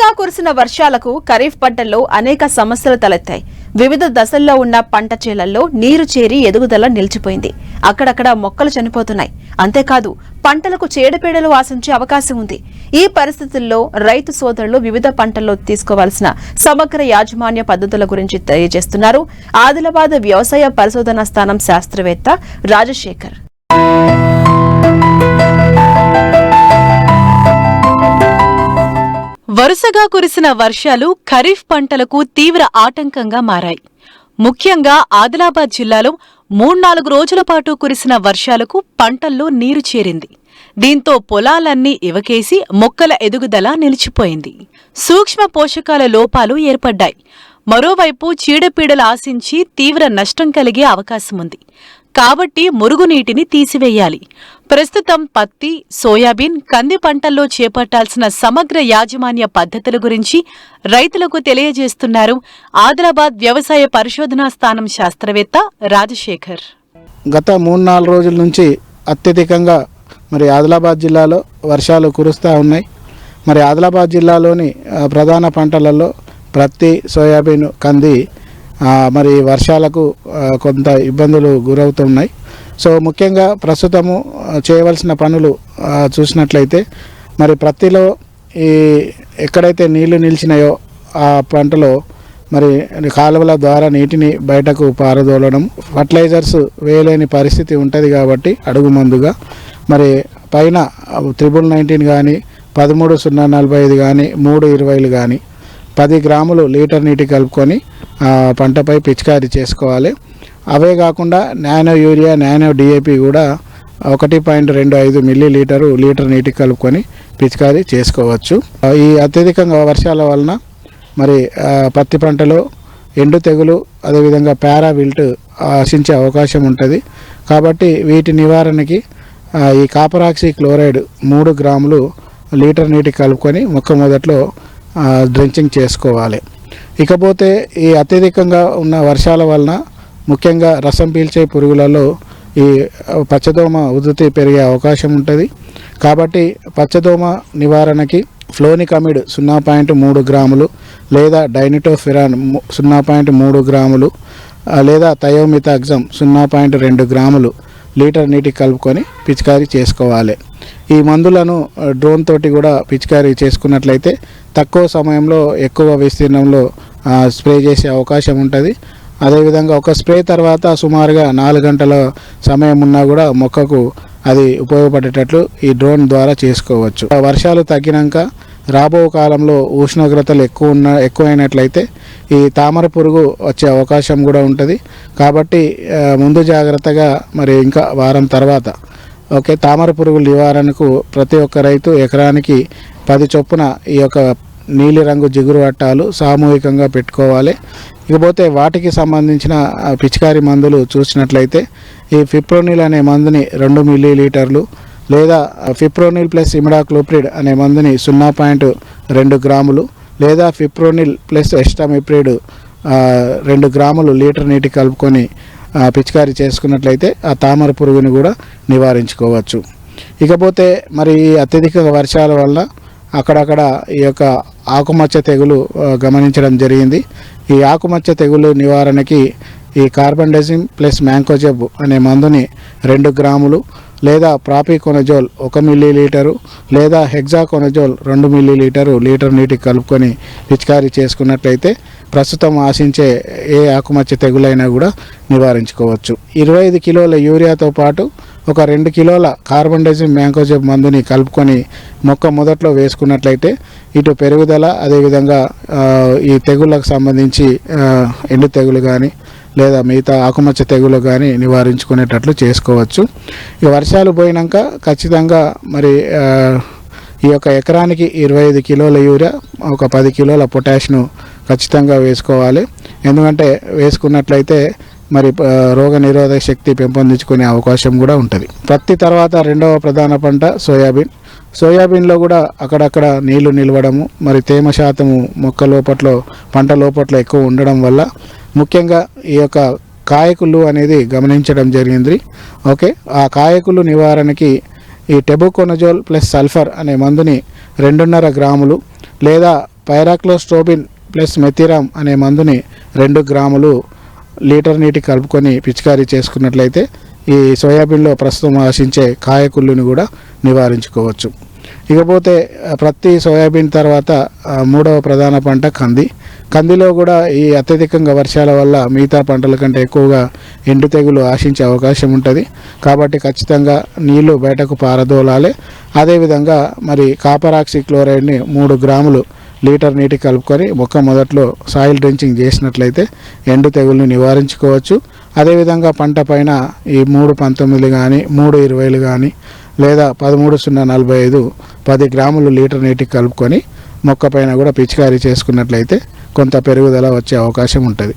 వరుసగా కురిసిన వర్షాలకు ఖరీఫ్ పంటల్లో అనేక సమస్యలు తలెత్తాయి. వివిధ దశల్లో ఉన్న పంట చేలల్లో నీరు చేరి ఎదుగుదల నిలిచిపోయింది. అక్కడక్కడ మొక్కలు చనిపోతున్నాయి. అంతేకాదు పంటలకు చీడపీడలు ఆశించే అవకాశం ఉంది. ఈ పరిస్థితుల్లో రైతు సోదరులు వివిధ పంటల్లో తీసుకోవాల్సిన సమగ్ర యాజమాన్య పద్ధతుల గురించి తెలియజేస్తున్నారు ఆదిలాబాద్ వ్యవసాయ పరిశోధనా స్థానం శాస్త్రవేత్త రాజశేఖర్. వరుసగా కురిసిన వర్షాలు ఖరీఫ్ పంటలకు తీవ్ర ఆటంకంగా మారాయి. ముఖ్యంగా ఆదిలాబాద్ జిల్లాలో 3-4 రోజుల పాటు కురిసిన వర్షాలకు పంటల్లో నీరు చేరింది. దీంతో పొలాలన్నీ ఇవకేసి మొక్కల ఎదుగుదల నిలిచిపోయింది. సూక్ష్మ పోషకాల లోపాలు ఏర్పడ్డాయి. మరోవైపు చీడపీడలు ఆశించి తీవ్ర నష్టం కలిగే అవకాశముంది. కాబట్టి మురుగునీటిని తీసివేయాలి. ప్రస్తుతం పత్తి, సోయాబీన్, కంది పంటల్లో చేపట్టాల్సిన సమగ్ర యాజమాన్య పద్ధతుల గురించి రైతులకు తెలియజేస్తున్నారు ఆదిలాబాద్ వ్యవసాయ పరిశోధనా స్థానం శాస్త్రవేత్త రాజశేఖర్. గత 3-4 రోజుల నుంచి అత్యధికంగా ఆదిలాబాద్ జిల్లాలో వర్షాలు కురుస్తూ ఉన్నాయి. ఆదిలాబాద్ జిల్లాలోని ప్రధాన పంటలలో పత్తి, సోయాబీన్, కంది వర్షాలకు కొంత ఇబ్బందులు గురవుతున్నాయి. సో ముఖ్యంగా ప్రస్తుతము చేయవలసిన పనులు చూసినట్లయితే ప్రత్తిలో ఎక్కడైతే నీళ్లు నిలిచినాయో ఆ పంటలో కాలువల ద్వారా నీటిని బయటకు పారదోలడం, ఫర్టిలైజర్స్ వేయలేని పరిస్థితి ఉంటుంది కాబట్టి అడుగు మందుగా పైన 1919 కానీ 13-0-45 కానీ 3-20 కానీ 10 గ్రాములు లీటర్ నీటి కలుపుకొని పంటపై పిచికారీ చేసుకోవాలి. అవే కాకుండా నానో యూరియా, నానో డిఏపి కూడా 1.25 మిల్లీలీటరు లీటర్ నీటికి కలుపుకొని పిచికారీ చేసుకోవచ్చు. ఈ అత్యధికంగా వర్షాల వలన పత్తి పంటలో ఎండు తెగులు, అదేవిధంగా పారావిల్ట్ ఆశించే అవకాశం ఉంటుంది. కాబట్టి వీటి నివారణకి ఈ కాపర్ ఆక్సీ క్లోరైడ్ 3 గ్రాములు లీటర్ నీటికి కలుపుకొని మొక్క మొదట్లో డ్రెంచింగ్ చేసుకోవాలి. ఇకపోతే ఈ అత్యధికంగా ఉన్న వర్షాల వలన ముఖ్యంగా రసం పీల్చే పురుగులలో ఈ పచ్చదోమ ఉధృతి పెరిగే అవకాశం ఉంటుంది. కాబట్టి పచ్చదోమ నివారణకి ఫ్లోనికమిడ్ 0.3 గ్రాములు లేదా డైనిటోఫిరాన్ 0.3 గ్రాములు లేదా థయోమిథాక్సమ్ 0.2 గ్రాములు లీటర్ నీటికి కలుపుకొని పిచికారీ చేసుకోవాలి. ఈ మందులను డ్రోన్ తోటి కూడా పిచికారీ చేసుకున్నట్లయితే తక్కువ సమయంలో ఎక్కువ విస్తీర్ణంలో స్ప్రే చేసే అవకాశం ఉంటుంది. అదేవిధంగా ఒక స్ప్రే తర్వాత సుమారుగా 4 గంటల సమయం ఉన్నా కూడా మొక్కకు అది ఉపయోగపడేటట్లు ఈ డ్రోన్ ద్వారా చేసుకోవచ్చు. వర్షాలు తగ్గినాక రాబో కాలంలో ఉష్ణోగ్రతలు ఎక్కువైనట్లయితే ఈ తామర పురుగు వచ్చే అవకాశం కూడా ఉంటుంది. కాబట్టి ముందు జాగ్రత్తగా ఇంకా వారం తర్వాత తామర పురుగుల నివారణకు ప్రతి ఒక్క రైతు ఎకరానికి 10 చొప్పున ఈ యొక్క నీలిరంగు జిగురు అట్టాలు సామూహికంగా పెట్టుకోవాలి. ఇకపోతే వాటికి సంబంధించిన పిచికారీ మందులు చూసినట్లయితే ఈ ఫిప్రోనిల్ అనే మందుని 2 మిల్లీలీటర్లు లేదా ఫిప్రోనిల్ ప్లస్ ఇమిడాక్లోప్రిడ్ అనే మందుని 0.2 గ్రాములు లేదా ఫిప్రోనిల్ ప్లస్ ఎస్టామిప్రిడ్ 2 గ్రాములు లీటర్ నీటి కలుపుకొని పిచికారీ చేసుకున్నట్లయితే ఆ తామర పురుగుని కూడా నివారించుకోవచ్చు. ఇకపోతే ఈ అత్యధిక వర్షాల వల్ల అక్కడక్కడ ఈ యొక్క ఆకుమచ్చ తెగులు గమనించడం జరిగింది. ఈ ఆకుమచ్చ తెగులు నివారణకి ఈ కార్బండజిమ్ ప్లస్ మ్యాంకోజెబ్ అనే మందుని 2 గ్రాములు లేదా ప్రాపికోనజోల్ 1 మిల్లీలీటరు లేదా హెగ్జాకోనజోల్ 2 మిల్లీలీటరు లీటర్ నీటికి కలుపుకొని పిచికారీ చేసుకున్నట్లయితే ప్రస్తుతం ఆశించే ఏ ఆకుమచ్చ తెగులైనా కూడా నివారించుకోవచ్చు. 25 కిలోల యూరియాతో పాటు ఒక 2 కిలోల కార్బండజిమ్ మ్యాంకోజెబ్ మందుని కలుపుకొని మొక్క మొదట్లో వేసుకున్నట్లయితే ఇటు పెరుగుదల, అదేవిధంగా ఈ తెగుళ్ళకు సంబంధించి ఎండు తెగులు కానీ లేదా మిగతా ఆకుమచ్చ తెగులు కానీ నివారించుకునేటట్లు చేసుకోవచ్చు. ఈ వర్షాలు పోయినాక ఖచ్చితంగా ఈ యొక్క ఎకరానికి 25 కిలోల యూరియా, ఒక 10 కిలోల పొటాష్ను ఖచ్చితంగా వేసుకోవాలి. ఎందుకంటే వేసుకున్నట్లయితే రోగ నిరోధక శక్తి పెంపొందించుకునే అవకాశం కూడా ఉంటుంది. పత్తి తర్వాత రెండవ ప్రధాన పంట సోయాబీన్లో కూడా అక్కడక్కడ నీళ్లు నిలవడము, తేమ శాతము పంట లోపట్లో ఎక్కువ ఉండడం వల్ల ముఖ్యంగా ఈ యొక్క కాయకులు అనేది గమనించడం జరిగింది. ఆ కాయకులు నివారణకి ఈ టెబుకోనజోల్ ప్లస్ సల్ఫర్ అనే మందుని 2.5 గ్రాములు లేదా పైరాక్లోస్ట్రోబిన్ ప్లస్ మెథిరామ్ అనే మందుని 2 గ్రాములు లీటర్ నీటి కలుపుకొని పిచికారీ చేసుకున్నట్లయితే ఈ సోయాబీన్లో ప్రస్తుతం ఆశించే కాయకుళ్ళుని కూడా నివారించుకోవచ్చు. ఇకపోతే ప్రతి సోయాబీన్ తర్వాత 3వ ప్రధాన పంట కందిలో కూడా ఈ అత్యధికంగా వర్షాల వల్ల మిగతా పంటల కంటే ఎక్కువగా ఎండు తెగులు ఆశించే అవకాశం ఉంటుంది. కాబట్టి ఖచ్చితంగా నీళ్లు బయటకు పారదోలాలి. అదేవిధంగా మరి కాపర్ ఆక్సీ క్లోరైడ్ని 3 గ్రాములు లీటర్ నీటి కలుపుకొని మొక్క మొదట్లో సాయిల్ డ్రెంచింగ్ చేసినట్లయితే ఎండు తెగుల్ని నివారించుకోవచ్చు. అదేవిధంగా పంట పైన ఈ 3-19 కానీ 3-20 కానీ లేదా 13-0-45 10 గ్రాములు లీటర్ నీటికి కలుపుకొని మొక్క పైన కూడా పిచికారీ చేసుకున్నట్లయితే కొంత పెరుగుదల వచ్చే అవకాశం ఉంటుంది.